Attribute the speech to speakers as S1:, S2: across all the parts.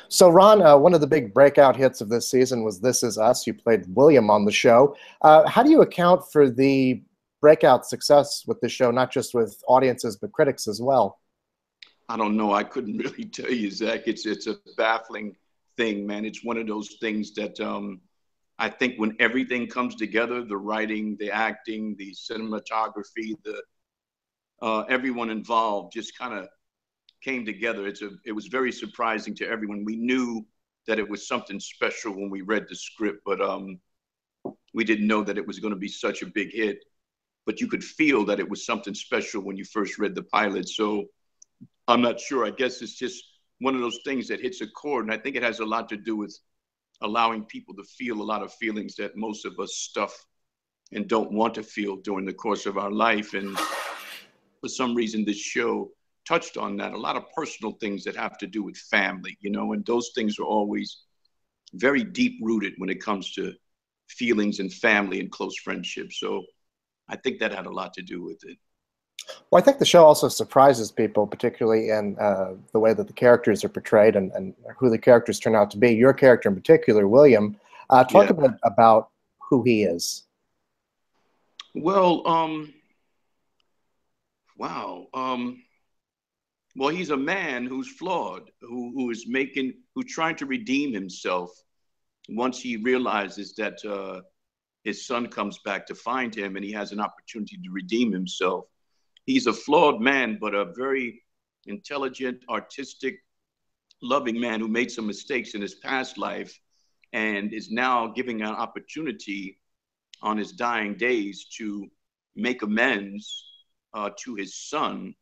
S1: So, Ron, one of the big breakout hits of this season was This Is Us. You played William on the show. How do you account for the breakout success with the show, not just with audiences, but critics as well?
S2: I don't know. I couldn't really tell you, Zach. It's a baffling thing, man. It's one of those things that I think when everything comes together, the writing, the acting, the cinematography, the everyone involved just kind of came together. It was very surprising to everyone. We knew that it was something special when we read the script, but we didn't know that it was going to be such a big hit. But you could feel that it was something special when you first read the pilot. So I'm not sure. I guess it's just one of those things that hits a chord. And I think it has a lot to do with allowing people to feel a lot of feelings that most of us stuff and don't want to feel during the course of our life. And for some reason, this show touched on that. A lot of personal things that have to do with family, you know, and those things are always very deep rooted when it comes to feelings and family and close friendships. So I think that had a lot to do with it.
S1: Well, I think the show also surprises people, particularly in the way that the characters are portrayed and who the characters turn out to be. Your character in particular, William, talk a bit about who he is.
S2: Well, wow. Well, he's a man who's flawed, who's trying to redeem himself once he realizes that his son comes back to find him and he has an opportunity to redeem himself. He's a flawed man, but a very intelligent, artistic, loving man who made some mistakes in his past life and is now giving an opportunity on his dying days to make amends to his son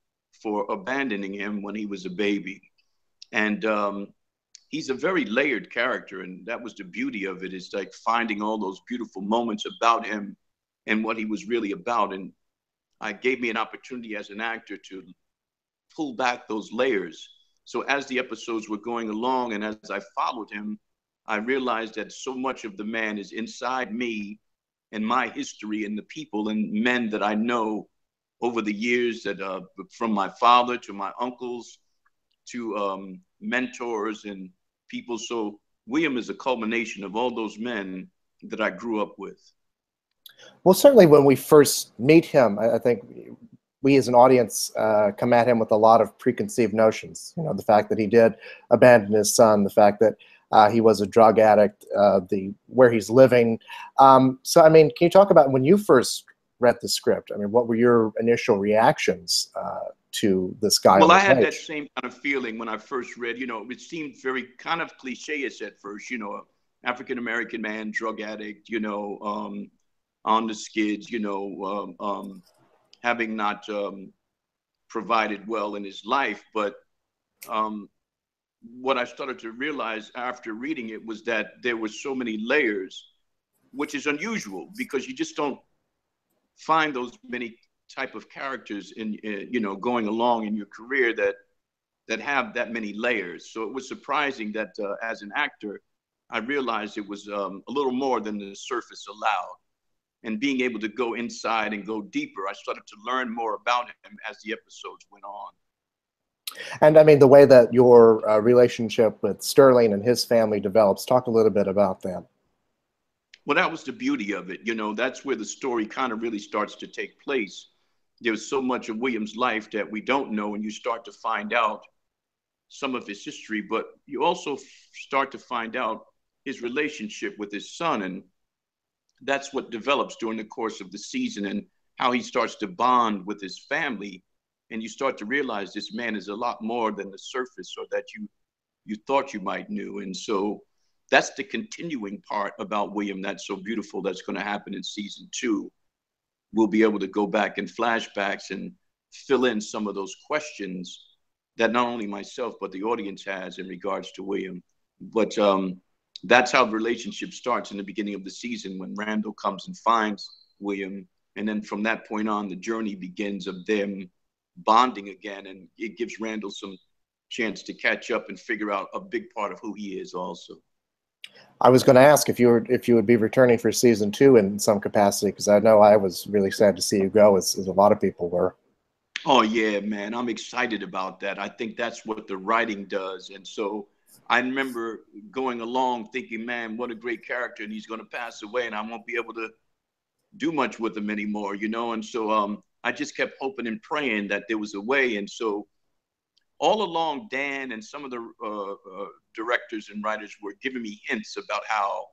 S2: for abandoning him when he was a baby. And he's a very layered character, and that was the beauty of it, is like finding all those beautiful moments about him and what he was really about. And it gave me an opportunity as an actor to pull back those layers. So as the episodes were going along and as I followed him, I realized that so much of the man is inside me and my history and the people and men that I know over the years, that from my father to my uncles to mentors and people. So William is a culmination of all those men that I grew up with.
S1: Well, certainly when we first meet him, I think we as an audience come at him with a lot of preconceived notions. You know, the fact that he did abandon his son, the fact that he was a drug addict, where he's living. So, I mean, can you talk about when you first read the script? I mean, what were your initial reactions to this guy?
S2: Well, I had that same kind of feeling when I first read. You know, it seemed very kind of cliche-ish at first. You know, African-American man, drug addict, you know, on the skids, you know, having not provided well in his life. But what I started to realize after reading it was that there were so many layers, which is unusual because you just don't find those many type of characters in, you know, going along in your career that have that many layers. So it was surprising that as an actor, I realized it was a little more than the surface allowed. And being able to go inside and go deeper, I started to learn more about him as the episodes went on.
S1: And I mean, the way that your relationship with Sterling and his family develops, talk a little bit about that.
S2: Well, that was the beauty of it. You know, that's where the story kind of really starts to take place. There's so much of William's life that we don't know, and you start to find out some of his history, but you also start to find out his relationship with his son. And that's what develops during the course of the season and how he starts to bond with his family. And you start to realize this man is a lot more than the surface or that you thought you might knew. And so that's the continuing part about William that's so beautiful that's going to happen in season 2. We'll be able to go back in flashbacks and fill in some of those questions that not only myself, but the audience has in regards to William. But that's how the relationship starts in the beginning of the season when Randall comes and finds William. And then from that point on, the journey begins of them bonding again. And it gives Randall some chance to catch up and figure out a big part of who he is also.
S1: I was going to ask if you would be returning for season 2 in some capacity, because I know I was really sad to see you go, as a lot of people were.
S2: Oh, yeah, man. I'm excited about that. I think that's what the writing does. And so I remember going along thinking, man, what a great character, and he's going to pass away, and I won't be able to do much with him anymore, you know. And so I just kept hoping and praying that there was a way. And so all along, Dan and some of the directors and writers were giving me hints about how,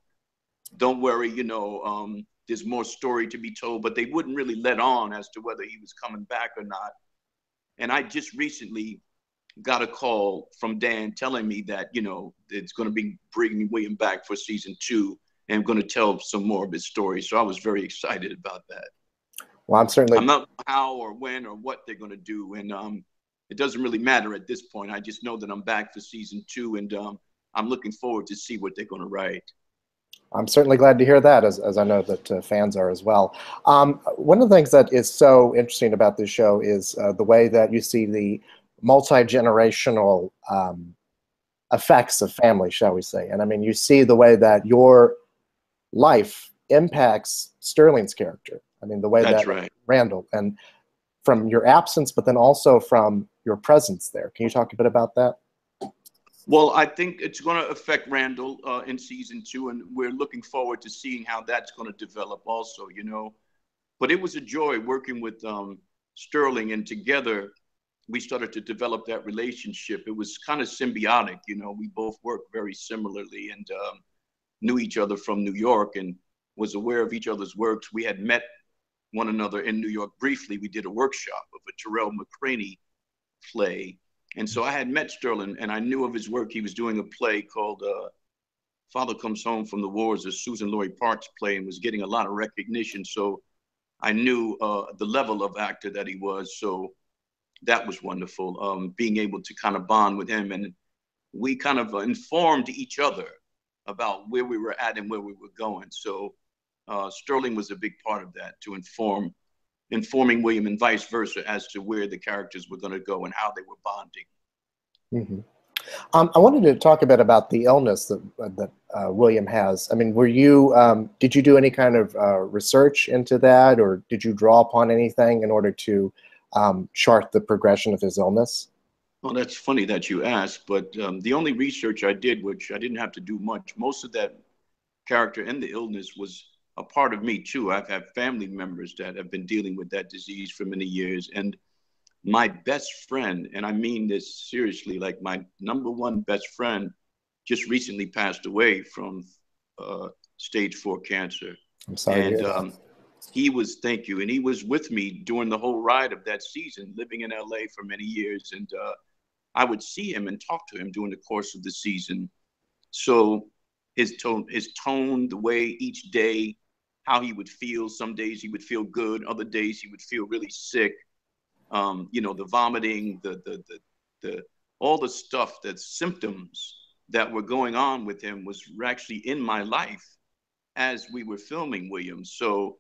S2: don't worry, you know, there's more story to be told, but they wouldn't really let on as to whether he was coming back or not. And I just recently got a call from Dan telling me that, you know, it's going to be bringing William back for season 2 and going to tell some more of his story. So I was very excited about that.
S1: Well, I'm
S2: not how or when or what they're going to do. And it doesn't really matter at this point. I just know that I'm back for season 2, and I'm looking forward to see what they're going to write.
S1: I'm certainly glad to hear that, as I know that fans are as well. One of the things that is so interesting about this show is the way that you see the multi-generational effects of family, shall we say. And I mean, you see the way that your life impacts Sterling's character. I mean, the way
S2: That's
S1: that
S2: right.
S1: Randall, and from your absence, but then also from your presence there. Can you talk a bit about that?
S2: Well, I think it's going to affect Randall in season 2, and we're looking forward to seeing how that's going to develop also, you know. But it was a joy working with Sterling, and together we started to develop that relationship. It was kind of symbiotic, you know. We both worked very similarly and knew each other from New York and was aware of each other's works. We had met one another in New York briefly. We did a workshop of a Terrell McCraney play. And so I had met Sterling, and I knew of his work. He was doing a play called Father Comes Home from the Wars, a Susan Lloyd Parks play, and was getting a lot of recognition. So I knew the level of actor that he was. So that was wonderful, being able to kind of bond with him. And we kind of informed each other about where we were at and where we were going. So Sterling was a big part of that, to informing William and vice versa as to where the characters were going to go and how they were bonding.
S1: Mm-hmm. I wanted to talk a bit about the illness that William has. I mean, did you do any kind of research into that, or did you draw upon anything in order to chart the progression of his illness?
S2: Well, that's funny that you asked, but the only research I did, which I didn't have to do much, most of that character and the illness was a part of me too. I've had family members that have been dealing with that disease for many years. And my best friend, and I mean this seriously, like my #1 best friend just recently passed away from stage 4 cancer.
S1: I'm sorry.
S2: And thank you. And he was with me during the whole ride of that season, living in LA for many years. And I would see him and talk to him during the course of the season. So his tone, the way each day, how he would feel. Some days he would feel good. Other days he would feel really sick. You know, the vomiting, all the stuff, that symptoms that were going on with him was actually in my life as we were filming William. So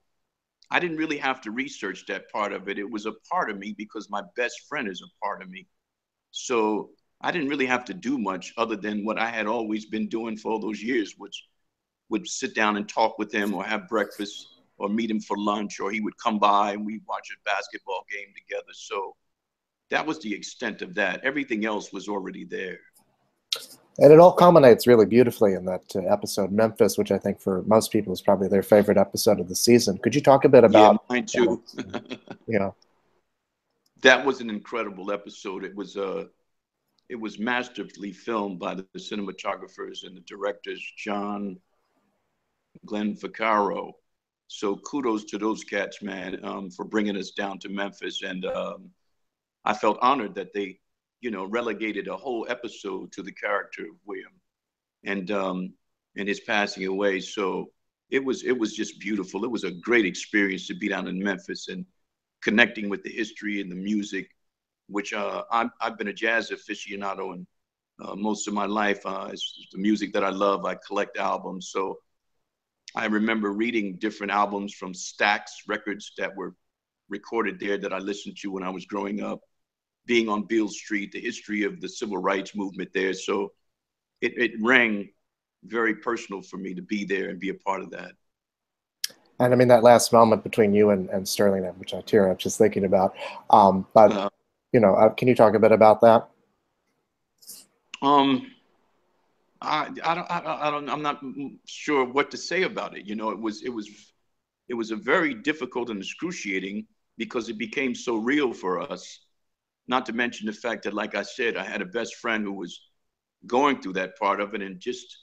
S2: I didn't really have to research that part of it. It was a part of me because my best friend is a part of me. So I didn't really have to do much other than what I had always been doing for all those years, which would sit down and talk with him or have breakfast or meet him for lunch, or he would come by and we'd watch a basketball game together. So that was the extent of that. Everything else was already there.
S1: And it all culminates really beautifully in that episode, Memphis, which I think for most people is probably their favorite episode of the season. Could you talk a bit about—
S2: Yeah, mine too.
S1: Yeah.
S2: That was an incredible episode. It was masterfully filmed by the cinematographers and the directors, John, Glenn Vaccaro. So kudos to those cats, man, for bringing us down to Memphis. And I felt honored that they, you know, relegated a whole episode to the character of William and his passing away. So it was just beautiful. It was a great experience to be down in Memphis and connecting with the history and the music, which I've been a jazz aficionado and most of my life. It's the music that I love. I collect albums. So I remember reading different albums from Stax records that were recorded there that I listened to when I was growing up, being on Beale Street, the history of the civil rights movement there. So it rang very personal for me to be there and be a part of that.
S1: And I mean, that last moment between you and Sterling, which I tear up just thinking about. But, you know, can you talk a bit about that?
S2: I'm not sure what to say about it. You know, it was a very difficult and excruciating because it became so real for us. Not to mention the fact that, like I said, I had a best friend who was going through that part of it. And just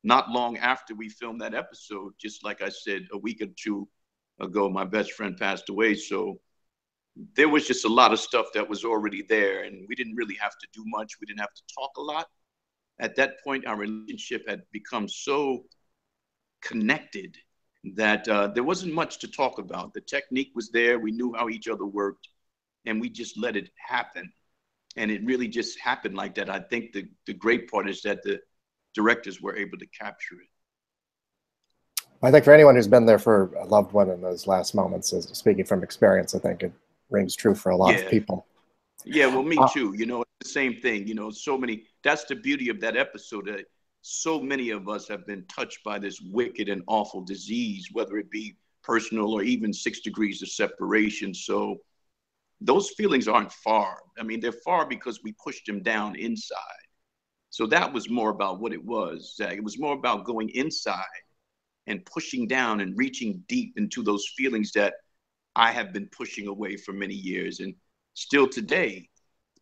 S2: not long after we filmed that episode, just like I said, a week or two ago, my best friend passed away. So there was just a lot of stuff that was already there. And we didn't really have to do much. We didn't have to talk a lot. At that point, our relationship had become so connected that there wasn't much to talk about. The technique was there. We knew how each other worked, and we just let it happen. And it really just happened like that. I think the great part is that the directors were able to capture it.
S1: I think for anyone who's been there for a loved one in those last moments, speaking from experience, I think it rings true for a lot of people.
S2: Yeah, well, me too. You know, it's the same thing. You know, so many, that's the beauty of that episode. That so many of us have been touched by this wicked and awful disease, whether it be personal or even 6 degrees of separation. So those feelings aren't far. I mean, they're far because we pushed them down inside. So that was more about what it was. It was more about going inside and pushing down and reaching deep into those feelings that I have been pushing away for many years. And still today,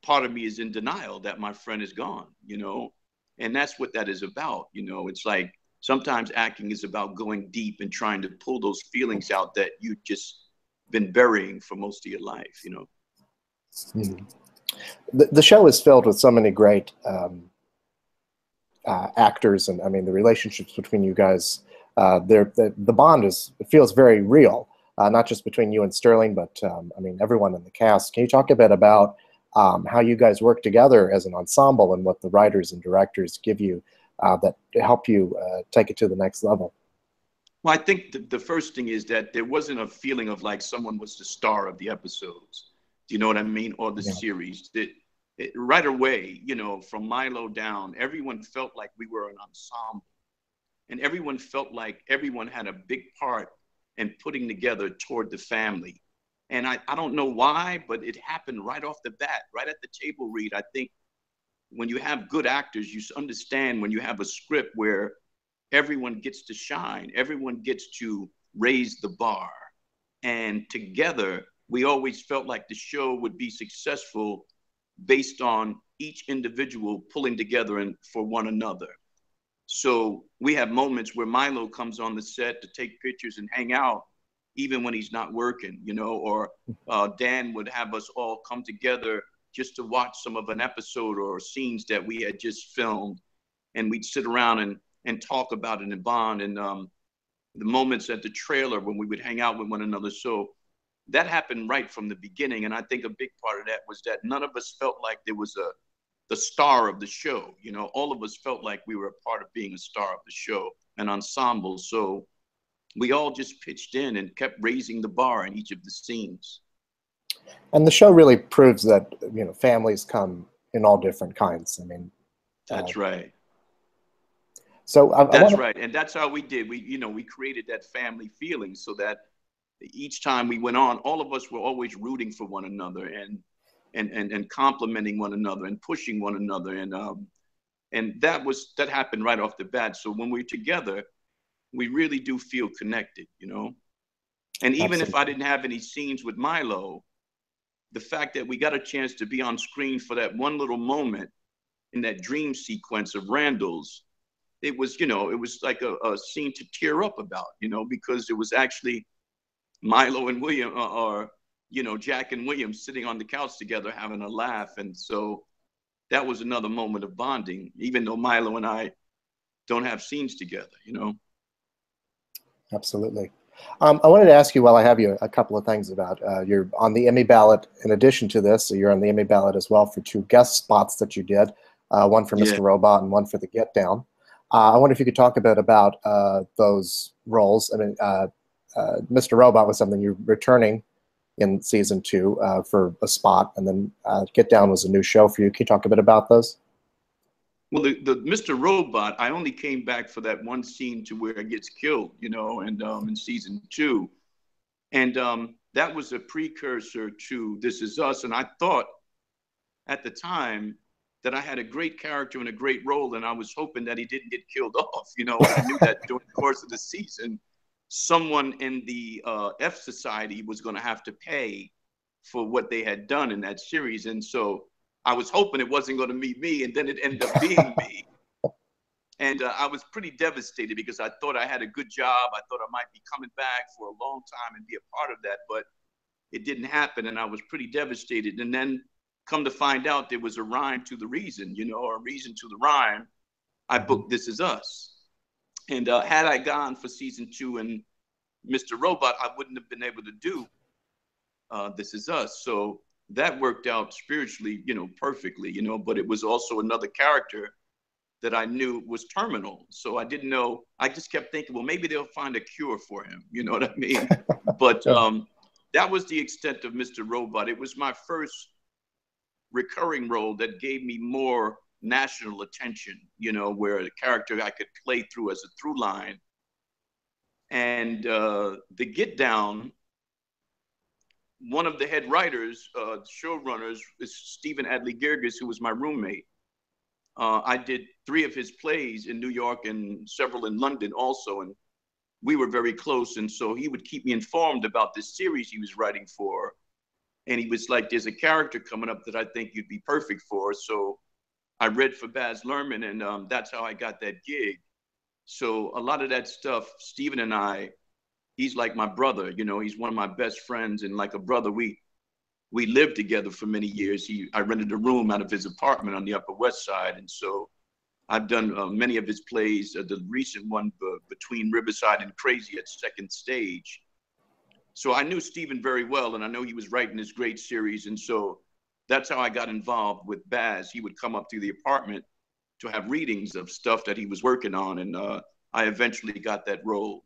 S2: part of me is in denial that my friend is gone, you know, and that's what that is about. You know, it's like sometimes acting is about going deep and trying to pull those feelings out that you just been burying for most of your life, you know.
S1: Mm-hmm. The show is filled with so many great actors, and I mean the relationships between you guys. The bond it feels very real, not just between you and Sterling, but I mean everyone in the cast. Can you talk a bit about how you guys work together as an ensemble and what the writers and directors give you that help you take it to the next level?
S2: Well, I think the first thing is that there wasn't a feeling of like someone was the star of the episodes. Do you know what I mean? Or the series. Right away, you know, from Milo down, everyone felt like we were an ensemble. And everyone felt like everyone had a big part in putting together toward the family. And I don't know why, but it happened right off the bat, right at the table read. I think when you have good actors, you understand when you have a script where everyone gets to shine, everyone gets to raise the bar. And together, we always felt like the show would be successful based on each individual pulling together and for one another. So we have moments where Milo comes on the set to take pictures and hang out, even when he's not working, you know, or Dan would have us all come together just to watch some of an episode or scenes that we had just filmed. And we'd sit around and talk about it and bond. And the moments at the trailer when we would hang out with one another. So that happened right from the beginning. And I think a big part of that was that none of us felt like there was the star of the show. You know, all of us felt like we were a part of being a star of the show, an ensemble. So we all just pitched in and kept raising the bar in each of the scenes.
S1: And the show really proves that, you know, families come in all different kinds. I mean,
S2: that's right.
S1: So
S2: that's right. And that's how we did. We created that family feeling so that each time we went on, all of us were always rooting for one another and complimenting one another and pushing one another. And that happened right off the bat. So when we're together, we really do feel connected, you know? And even if I didn't have any scenes with Milo, the fact that we got a chance to be on screen for that one little moment in that dream sequence of Randall's, it was, you know, it was like a scene to tear up about, you know, because it was actually Milo and William, or, you know, Jack and William sitting on the couch together having a laugh. And so that was another moment of bonding, even though Milo and I don't have scenes together, you know.
S1: Absolutely. I wanted to ask you, while I have you, a couple of things about you're on the Emmy ballot. In addition to this, so you're on the Emmy ballot as well for 2 guest spots that you did, one for Mr. Robot and one for The Get Down. I wonder if you could talk a bit about those roles. I mean, Mr. Robot was something you're returning in season 2 for a spot, and then Get Down was a new show for you. Can you talk a bit about those?
S2: Well, the Mr. Robot, I only came back for that one scene to where it gets killed, you know, and in season 2. And that was a precursor to This Is Us. And I thought at the time that I had a great character and a great role, and I was hoping that he didn't get killed off. You know, I knew that during the course of the season, someone in the F Society was going to have to pay for what they had done in that series. And so I was hoping it wasn't going to be me, and then it ended up being me. And I was pretty devastated because I thought I had a good job. I thought I might be coming back for a long time and be a part of that, but it didn't happen, and I was pretty devastated. And then come to find out there was a rhyme to the reason, you know, or a reason to the rhyme. I booked This Is Us. And had I gone for season 2 and Mr. Robot, I wouldn't have been able to do This Is Us. So that worked out spiritually, you know, perfectly, you know, but it was also another character that I knew was terminal. So I didn't know, I just kept thinking, well, maybe they'll find a cure for him. You know what I mean? But that was the extent of Mr. Robot. It was my first recurring role that gave me more national attention, you know, where a character I could play through as a through line. And The Get Down, one of the head writers, showrunners, is Stephen Adly Girgis, who was my roommate. I did 3 of his plays in New York and several in London also, and we were very close. And so he would keep me informed about this series he was writing for. And he was like, there's a character coming up that I think you'd be perfect for. So I read for Baz Luhrmann, and that's how I got that gig. So a lot of that stuff, Stephen and I, he's like my brother, you know, he's one of my best friends, and like a brother, we lived together for many years. I rented a room out of his apartment on the Upper West Side. And so I've done many of his plays, the recent one Between Riverside and Crazy at Second Stage. So I knew Stephen very well, and I know he was writing this great series. And so that's how I got involved with Baz. He would come up to the apartment to have readings of stuff that he was working on. And I eventually got that role.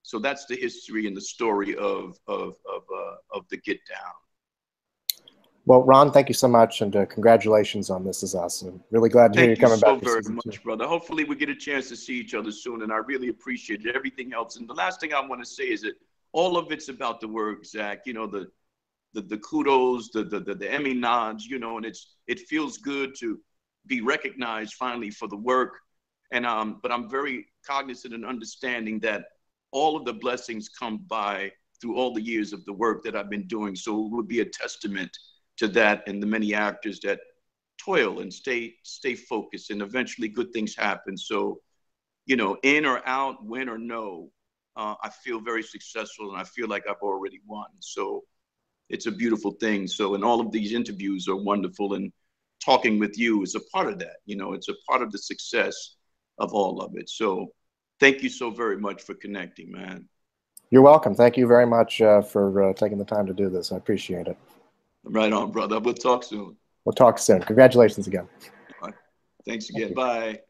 S2: So that's the history and the story of The Get Down.
S1: Well, Ron, thank you so much, and congratulations on This Is Us. I'm really glad to hear you coming back.
S2: Thank you so very much, brother. Hopefully we get a chance to see each other soon, and I really appreciate everything else. And the last thing I want to say is that all of it's about the work, Zach. You know, the kudos, the Emmy nods, you know, and it feels good to be recognized finally for the work. And but I'm very cognizant and understanding that all of the blessings come by through all the years of the work that I've been doing. So it would be a testament to that and the many actors that toil and stay focused, and eventually good things happen. So, you know, in or out, win or no, I feel very successful, and I feel like I've already won. So it's a beautiful thing. So, and all of these interviews are wonderful, and talking with you is a part of that. You know, it's a part of the success of all of it. So thank you so very much for connecting, man.
S1: You're welcome. Thank you very much for taking the time to do this. I appreciate it.
S2: Right on, brother. We'll talk soon.
S1: We'll talk soon. Congratulations again.
S2: Thanks again. Bye.